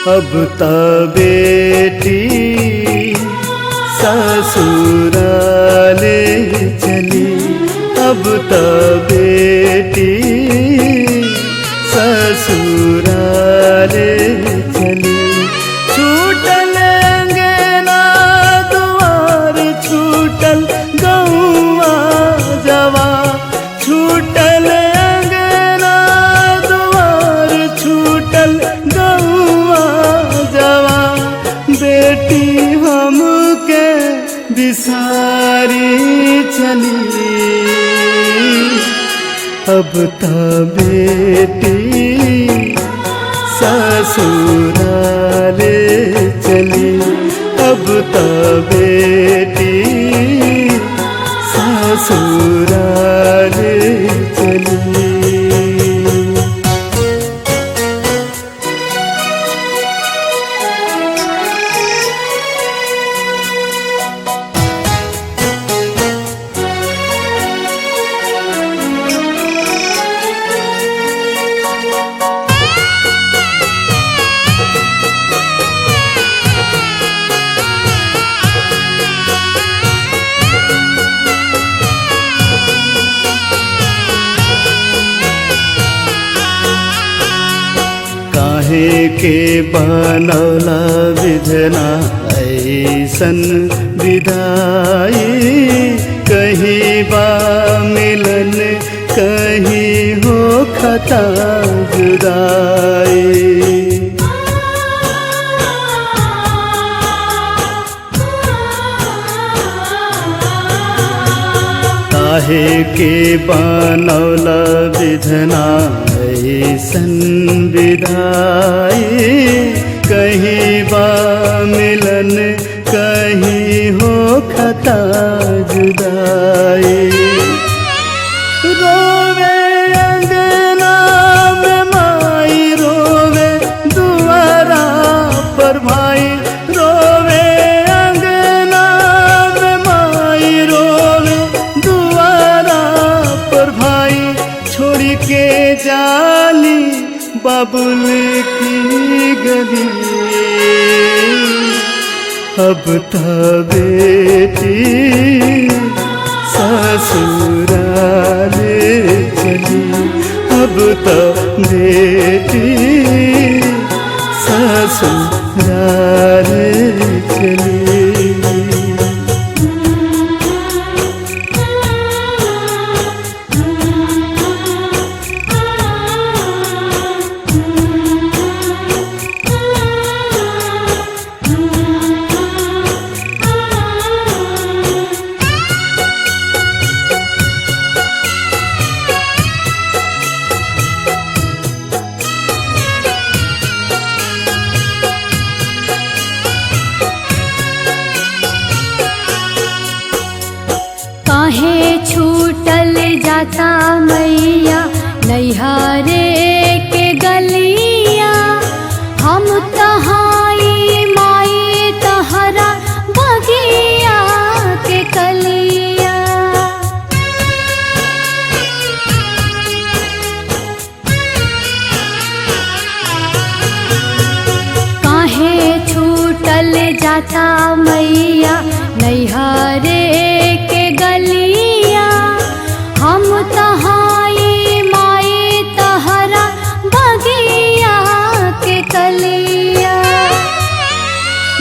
अब त बेटी ससुराले चली, अब त बेटी ससुराले चली। छूटल अंगना दुआर, छूटल गौआ जवा, छूटल अंगना दुआर, छूटल गौआ जवा। बेटी हमके बिसारी चली, अब त बेटी ससुराले चली, अब त बेटी ससुराले चली। काहे के बनौला विधना ऐसन विदाई, कहीं बा मिलन कहीं हो खता जुदाई। काहे के बनौला विधना ऐसन विदाई, कहीं बा मिलन कहीं हो खता जुदाई। रोवे अंगना में माई, रोवे दुआरा पर भाई, रोवे अंगना में माई, रोवे दुआरा पर भाई। छोड़ के जाली बाबुल की गली, अब त बेटी ससुराले चली, अब त बेटी ससुराले चली। काहे छूटल जाता मैया नैहरे के गलिया, हम तहाई माई तहरा बगिया के कलिया। काहे छूटल जाता मैया नैहरे के गलिया, हम तहाई माई तहरा बगिया के कलिया।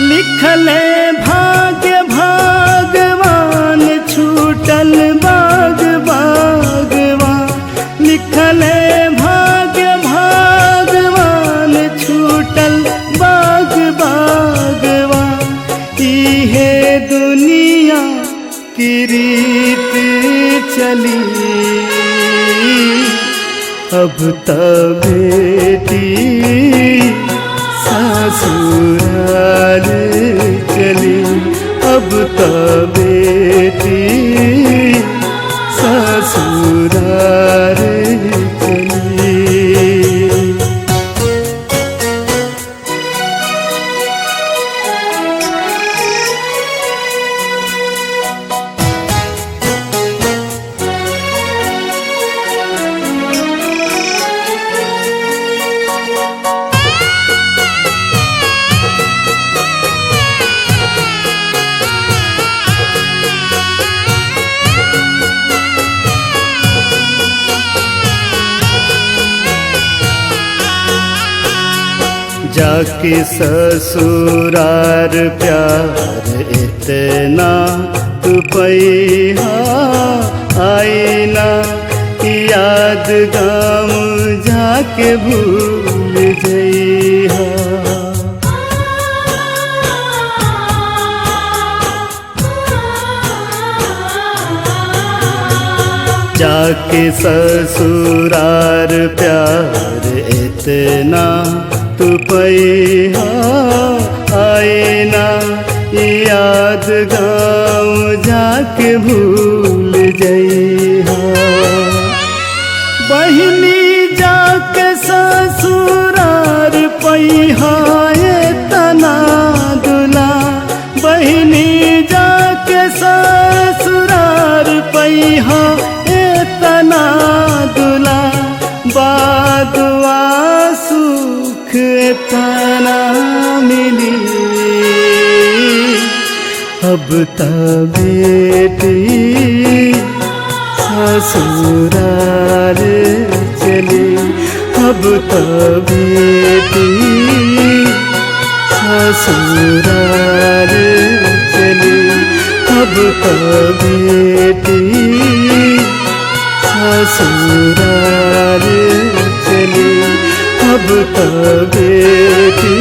लिखले भाग्य भगवान, छूटल बाग बागवान, लिखले भाग्य भगवान, छूटल बाग बागवान। इहे दुनिया की रीत चली, अब त बेटी ससुराले चली, अब त बेटी ससुराले चली। जाके ससुरार प्यार इतना तू पैहा आईना याद गाम जाके भूल जइहा। जाके ससुरार प्यार इतना तू पैहा आईना याद गाँव जाके भूल जइहा। बहिनी जाके ससुरार पैहा इतना दुला, बहिनी जाके ससुरार पैहा इतना दुला, बादुआ सुख इतना मिली। अब त बेटी ससुराल चली, अब त बेटी ससुराल चली, अब त बेटी ससुराल चली, अब त बेटी